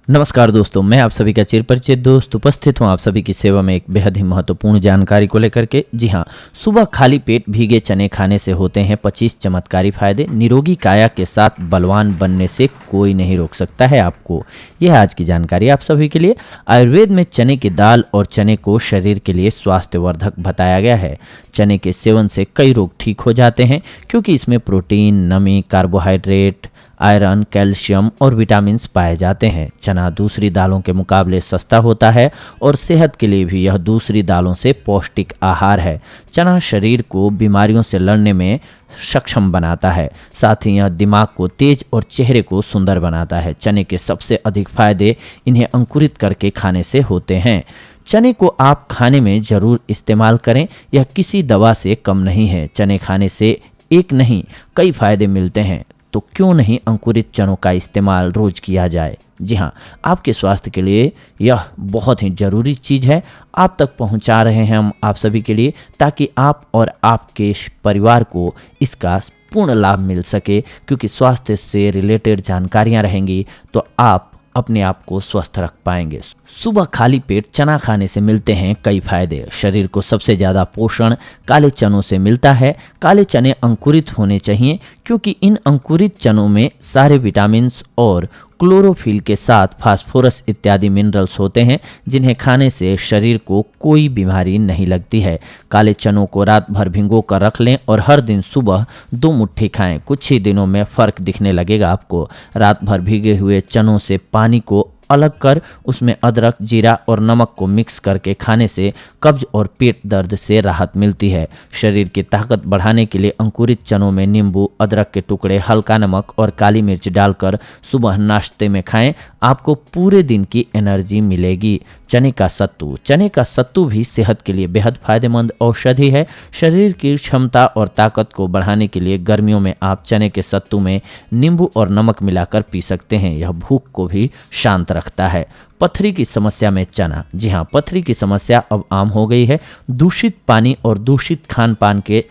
नमस्कार दोस्तों, मैं आप सभी का चिरपरिचित दोस्त उपस्थित हूं आप सभी की सेवा में एक बेहद ही महत्वपूर्ण जानकारी को लेकर के। जी हां, सुबह खाली पेट भीगे चने खाने से होते हैं 25 चमत्कारी फायदे। निरोगी काया के साथ बलवान बनने से कोई नहीं रोक सकता है आपको। यह आज की जानकारी आप सभी के लिए। आयुर्वेद में चने की दाल और चने को शरीर के लिए स्वास्थ्यवर्धक बताया गया है। चने के सेवन से कई रोग ठीक हो जाते हैं क्योंकि इसमें प्रोटीन, नमी, कार्बोहाइड्रेट, आयरन, कैल्शियम और विटामिन पाए जाते हैं। चना दूसरी दालों के मुकाबले सस्ता होता है और सेहत के लिए भी यह दूसरी दालों से पौष्टिक आहार है। चना शरीर को बीमारियों से लड़ने में सक्षम बनाता है, साथ ही यह दिमाग को तेज और चेहरे को सुंदर बनाता है। चने के सबसे अधिक फायदे इन्हें अंकुरित करके खाने से होते हैं। चने को आप खाने में जरूर इस्तेमाल करें, यह किसी दवा से कम नहीं है। चने खाने से एक नहीं कई फायदे मिलते हैं, तो क्यों नहीं अंकुरित चनों का इस्तेमाल रोज किया जाए। जी हाँ, आपके स्वास्थ्य के लिए यह बहुत ही ज़रूरी चीज़ है। आप तक पहुंचा रहे हैं हम आप सभी के लिए, ताकि आप और आपके परिवार को इसका पूर्ण लाभ मिल सके। क्योंकि स्वास्थ्य से रिलेटेड जानकारियां रहेंगी तो आप अपने आप को स्वस्थ रख पाएंगे। सुबह खाली पेट चना खाने से मिलते हैं कई फायदे। शरीर को सबसे ज़्यादा पोषण काले चनों से मिलता है। काले चने अंकुरित होने चाहिए क्योंकि इन अंकुरित चनों में सारे विटामिन्स और क्लोरोफिल के साथ फास्फोरस इत्यादि मिनरल्स होते हैं, जिन्हें खाने से शरीर को कोई बीमारी नहीं लगती है। काले चनों को रात भर भिगो कर रख लें और हर दिन सुबह 2 मुट्ठी खाएं। कुछ ही दिनों में फ़र्क दिखने लगेगा आपको। रात भर भीगे हुए चनों से पानी को अलग कर उसमें अदरक, जीरा और नमक को मिक्स करके खाने से कब्ज और पेट दर्द से राहत मिलती है। शरीर की ताकत बढ़ाने के लिए अंकुरित चनों में नींबू, अदरक के टुकड़े, हल्का नमक और काली मिर्च डालकर सुबह नाश्ते में खाएं। आपको पूरे दिन की एनर्जी मिलेगी। चने का सत्तू भी सेहत के लिए बेहद फायदेमंद औषधि है। शरीर की क्षमता और ताकत को बढ़ाने के लिए गर्मियों में आप चने के सत्तू में नींबू और नमक मिलाकर पी सकते हैं। यह भूख को भी शांत रखता है। पथरी की समस्या में चना। जी हाँ, पथरी की समस्या अब आम हो गई है। दूषित पानी और दूषित खान पान के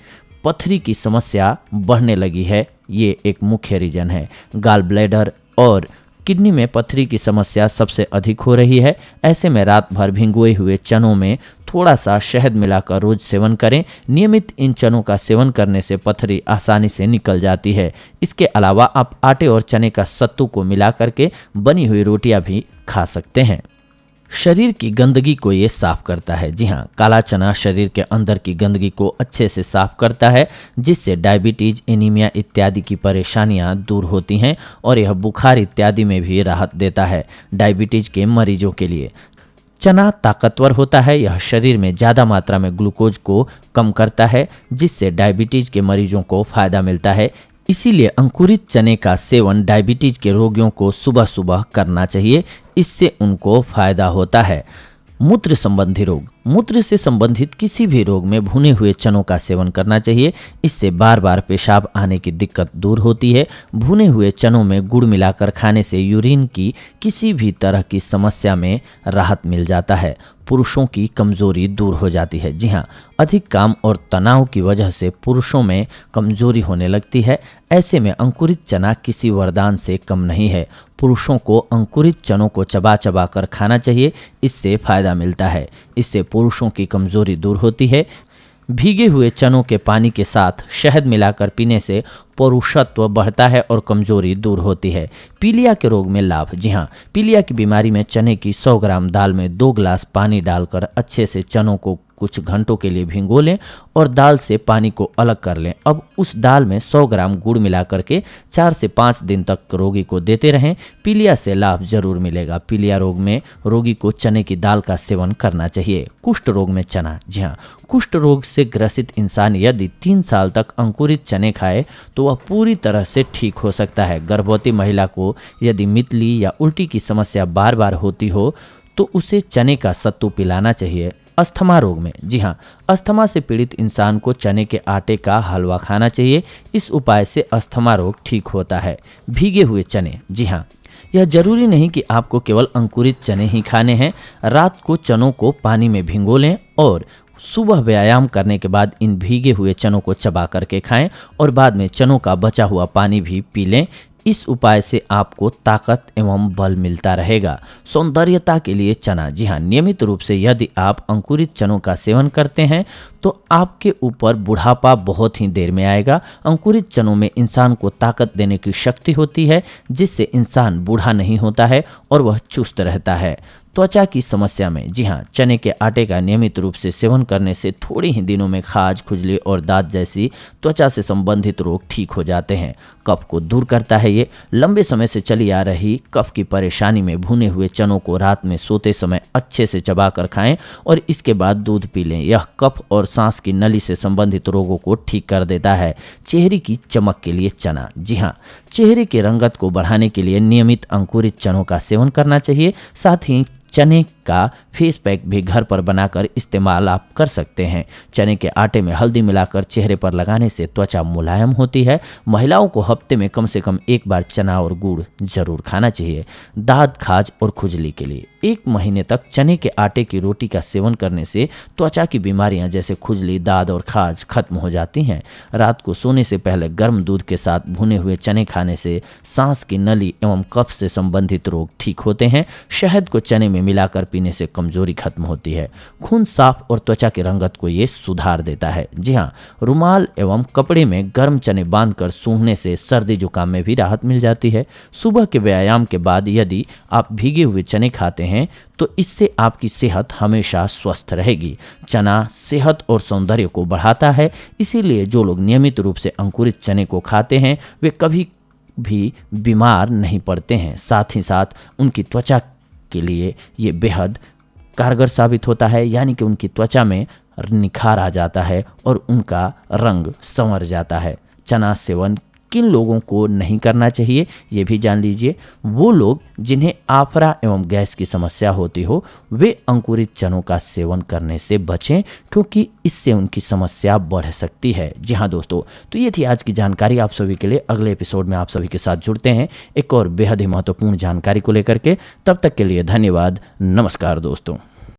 पथरी की समस्या बढ़ने लगी है। ये एक मुख्य रीजन है। गाल ब्लैडर और किडनी में पथरी की समस्या सबसे अधिक हो रही है। ऐसे में रात भर भिगोए हुए चनों में थोड़ा सा शहद मिलाकर रोज सेवन करें। नियमित इन चनों का सेवन करने से पथरी आसानी से निकल जाती है। इसके अलावा आप आटे और चने का सत्तू को मिला करके बनी हुई रोटियां भी खा सकते हैं। शरीर की गंदगी को ये साफ करता है। जी हाँ, काला चना शरीर के अंदर की गंदगी को अच्छे से साफ करता है, जिससे डायबिटीज, एनीमिया इत्यादि की परेशानियां दूर होती हैं और यह बुखार इत्यादि में भी राहत देता है। डायबिटीज के मरीजों के लिए चना ताकतवर होता है। यह शरीर में ज़्यादा मात्रा में ग्लूकोज को कम करता है, जिससे डायबिटीज के मरीजों को फायदा मिलता है। इसीलिए अंकुरित चने का सेवन डायबिटीज के रोगियों को सुबह सुबह करना चाहिए। इससे उनको फायदा होता है। मूत्र संबंधी रोग। मूत्र से संबंधित किसी भी रोग में भुने हुए चनों का सेवन करना चाहिए। इससे बार बार पेशाब आने की दिक्कत दूर होती है। भुने हुए चनों में गुड़ मिलाकर खाने से यूरिन की किसी भी तरह की समस्या में राहत मिल जाता है। पुरुषों की कमजोरी दूर हो जाती है। जी हाँ, अधिक काम और तनाव की वजह से पुरुषों में कमजोरी होने लगती है। ऐसे में अंकुरित चना किसी वरदान से कम नहीं है। पुरुषों को अंकुरित चनों को चबा चबा कर खाना चाहिए। इससे फायदा मिलता है। इससे पुरुषों की कमजोरी दूर होती है। भीगे हुए चनों के पानी के साथ शहद मिलाकर पीने से पौरुषत्व बढ़ता है और कमजोरी दूर होती है। पीलिया के रोग में लाभ। जी हाँ, पीलिया की बीमारी में चने की 100 ग्राम दाल में 2 गिलास पानी डालकर अच्छे से चनों को कुछ घंटों के लिए भिगो लें और दाल से पानी को अलग कर लें। अब उस दाल में 100 ग्राम गुड़ मिला करके 4 से 5 दिन तक रोगी को देते रहें। पीलिया से लाभ जरूर मिलेगा। पीलिया रोग में रोगी को चने की दाल का सेवन करना चाहिए। कुष्ठ रोग में चना। जी हाँ, कुष्ठ रोग से ग्रसित इंसान यदि 3 साल तक अंकुरित चने खाए तो वह पूरी तरह से ठीक हो सकता है। गर्भवती महिला को यदि मितली या उल्टी की समस्या बार बार होती हो तो उसे चने का सत्तू पिलाना चाहिए। अस्थमा रोग में। जी हाँ, अस्थमा से पीड़ित इंसान को चने के आटे का हलवा खाना चाहिए। इस उपाय से अस्थमा रोग ठीक होता है। भीगे हुए चने। जी हाँ, यह जरूरी नहीं कि आपको केवल अंकुरित चने ही खाने हैं। रात को चनों को पानी में भिगो लें और सुबह व्यायाम करने के बाद इन भीगे हुए चनों को चबा करके खाएं और बाद में चनों का बचा हुआ पानी भी पी लें। इस उपाय से आपको ताकत एवं बल मिलता रहेगा। सौंदर्यता के लिए चना, जी हाँ, नियमित रूप से यदि आप अंकुरित चनों का सेवन करते हैं तो आपके ऊपर बुढ़ापा बहुत ही देर में आएगा। अंकुरित चनों में इंसान को ताकत देने की शक्ति होती है, जिससे इंसान बूढ़ा नहीं होता है और वह चुस्त रहता है। त्वचा की समस्या में, जी हाँ, चने के आटे का नियमित रूप से सेवन करने से थोड़े ही दिनों में खाज, खुजली और दांत जैसी त्वचा से संबंधित रोग ठीक हो जाते हैं। कफ को दूर करता है ये। लंबे समय से चली आ रही कफ की परेशानी में भुने हुए चनों को रात में सोते समय अच्छे से चबाकर खाएं और इसके बाद दूध पी लें। यह कफ और सांस की नली से संबंधित रोगों को ठीक कर देता है। चेहरे की चमक के लिए चना, जी हाँ, चेहरे की रंगत को बढ़ाने के लिए नियमित अंकुरित चनों का सेवन करना चाहिए। साथ ही चने का फेस पैक भी घर पर बनाकर इस्तेमाल आप कर सकते हैं। चने के आटे में हल्दी मिलाकर चेहरे पर लगाने से त्वचा मुलायम होती है। महिलाओं को हफ्ते में कम से कम एक बार चना और गुड़ जरूर खाना चाहिए। दाद, खाज और खुजली के लिए 1 महीने तक चने के आटे की रोटी का सेवन करने से त्वचा की बीमारियां जैसे खुजली, दाद और खाज खत्म हो जाती हैं। रात को सोने से पहले गर्म दूध के साथ भुने हुए चने खाने से सांस की नली एवं कफ से संबंधित रोग ठीक होते हैं। शहद को चने में मिलाकर पीने से कमजोरी खत्म होती है। खून साफ और त्वचा की रंगत को ये सुधार देता है। जी हाँ, रुमाल एवं कपड़े में गर्म चने बांधकर सूंघने से सर्दी जुकाम में भी राहत मिल जाती है। सुबह के व्यायाम के बाद यदि आप भीगे हुए चने खाते हैं तो इससे आपकी सेहत हमेशा स्वस्थ रहेगी। चना सेहत और सौंदर्य को बढ़ाता है, इसीलिए जो लोग नियमित रूप से अंकुरित चने को खाते हैं वे कभी भी बीमार नहीं पड़ते हैं। साथ ही साथ उनकी त्वचा के लिए ये बेहद कारगर साबित होता है, यानी कि उनकी त्वचा में निखार आ जाता है और उनका रंग संवर जाता है। चना सेवन किन लोगों को नहीं करना चाहिए ये भी जान लीजिए। वो लोग जिन्हें आफरा एवं गैस की समस्या होती हो वे अंकुरित चनों का सेवन करने से बचें, क्योंकि इससे उनकी समस्या बढ़ सकती है। जी हाँ दोस्तों, तो ये थी आज की जानकारी आप सभी के लिए। अगले एपिसोड में आप सभी के साथ जुड़ते हैं एक और बेहद ही महत्वपूर्ण जानकारी को लेकर के। तब तक के लिए धन्यवाद। नमस्कार दोस्तों।